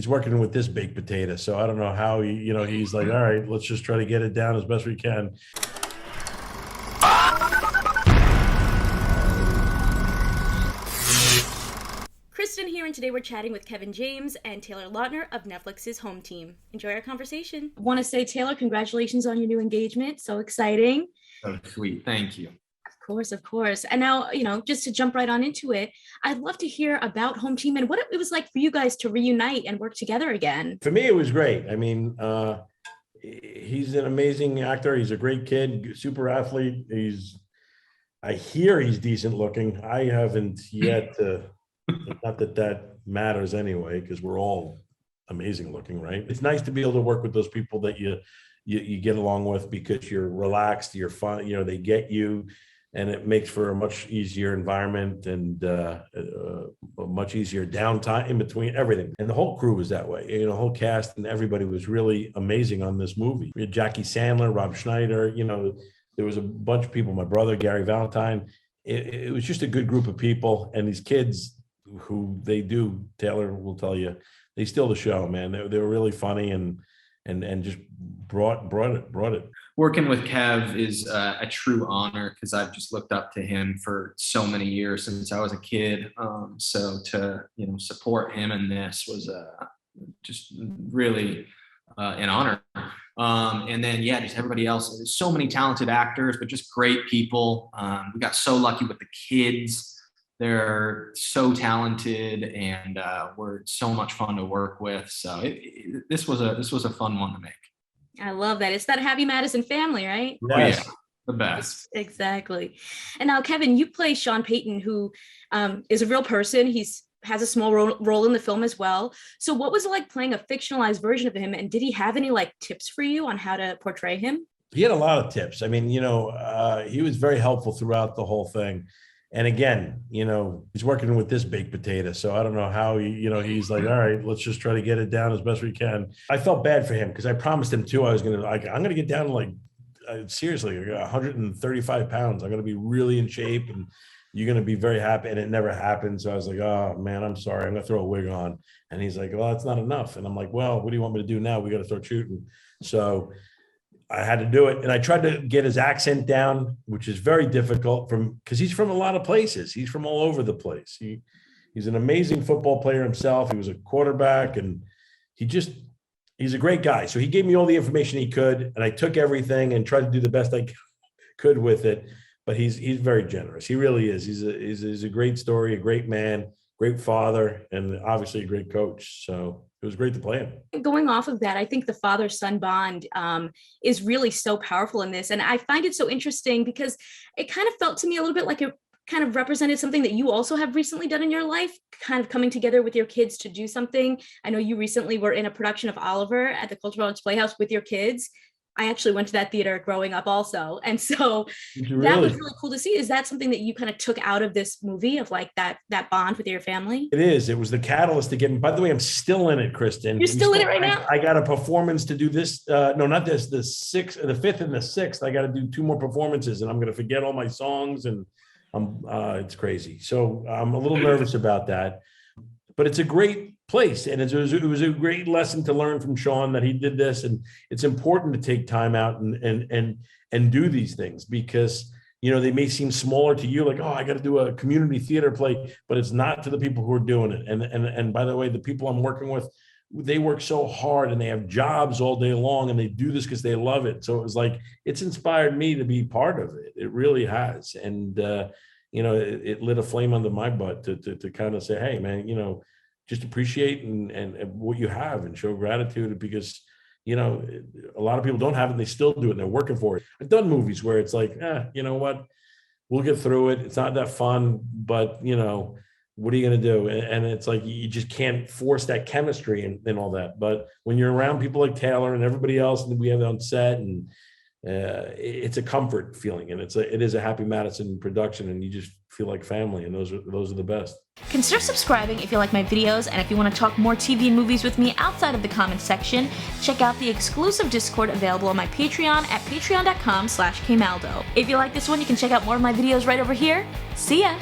he's working with this baked potato. So I don't know how he's like, all right, let's just try to get it down as best we can. Kristen here, and today we're chatting with Kevin James and Taylor Lautner of Netflix's Home Team. Enjoy our conversation. I want to say, Taylor, congratulations on your new engagement. So exciting. Oh, sweet. Thank you. Of course. And now, just to jump right on into it, I'd love to hear about Home Team and what it was like for you guys to reunite and work together again. For me, it was great. I mean, he's an amazing actor. He's a great kid, super athlete. I hear he's decent looking. I haven't yet, not that matters anyway, because we're all amazing looking, right? It's nice to be able to work with those people that you get along with, because you're relaxed, you're fun, they get you. And it makes for a much easier environment and a much easier downtime in between everything. And the whole crew was that way. The whole cast and everybody was really amazing on this movie. We had Jackie Sandler, Rob Schneider, there was a bunch of people, my brother, Gary Valentine. It was just a good group of people. And these kids who Taylor will tell you, they steal the show, man. They were really funny and just brought it. Working with Kev is a true honor, because I've just looked up to him for so many years since I was a kid. So to support him in this was just really an honor. And then just everybody else. There's so many talented actors, but just great people. We got so lucky with the kids. They're so talented and were so much fun to work with. So this was a fun one to make. I love that. It's that Happy Madison family, right? Yes. Yeah, the best. Exactly. And now, Kevin, you play Sean Payton, who is a real person. Has a small role in the film as well. So what was it like playing a fictionalized version of him? And did he have any tips for you on how to portray him? He had a lot of tips. I mean, he was very helpful throughout the whole thing. And again, he's working with this baked potato. So I don't know how he's like, all right, let's just try to get it down as best we can. I felt bad for him because I promised him too. I'm going to get down to seriously, 135 pounds. I'm going to be really in shape and you're going to be very happy. And it never happened. So I was like, oh man, I'm sorry. I'm going to throw a wig on. And he's like, well, that's not enough. And I'm like, well, what do you want me to do now? We got to start shooting. So I had to do it. And I tried to get his accent down, which is very difficult because he's from a lot of places. He's from all over the place. He's an amazing football player himself. He was a quarterback and he's a great guy. So he gave me all the information he could. And I took everything and tried to do the best I could with it. But he's very generous. He really is. He's a great story, a great man, great father, and obviously a great coach. So it was great to play him. Going off of that, I think the father-son bond is really so powerful in this. And I find it so interesting because it kind of felt to me a little bit like it kind of represented something that you also have recently done in your life, kind of coming together with your kids to do something. I know you recently were in a production of Oliver at the Cultural Arts Playhouse with your kids. I actually went to that theater growing up also. And so that was really cool to see. Is that something that you kind of took out of this movie of that bond with your family? It is. It was the catalyst to get me. By the way, I'm still in it, Kristen. You're still in it right now? I got a performance to do this. No, not this, the 5th and the 6th. I got to do 2 more performances and I'm going to forget all my songs and it's crazy. So I'm a little nervous about that, but it's a great place. And it was a great lesson to learn from Sean that he did this. And it's important to take time out and do these things because, they may seem smaller to you, like, oh, I got to do a community theater play, but it's not to the people who are doing it. And by the way, the people I'm working with, they work so hard and they have jobs all day long and they do this because they love it. So it was like, it's inspired me to be part of it. It really has. And, it lit a flame under my butt to kind of say, hey man, just appreciate and what you have and show gratitude because, a lot of people don't have it and they still do it and they're working for it. I've done movies where it's like, you know what, we'll get through it. It's not that fun, but what are you going to do? And it's like, you just can't force that chemistry and all that. But when you're around people like Taylor and everybody else, and we have it on set and it's a comfort feeling and it is a Happy Madison production and you just feel like family and those are the best. Consider subscribing if you like my videos, and if you want to talk more TV and movies with me outside of the comments section, check out the exclusive Discord available on my Patreon at patreon.com/kmaldo. If you like this one, you can check out more of my videos right over here. See ya!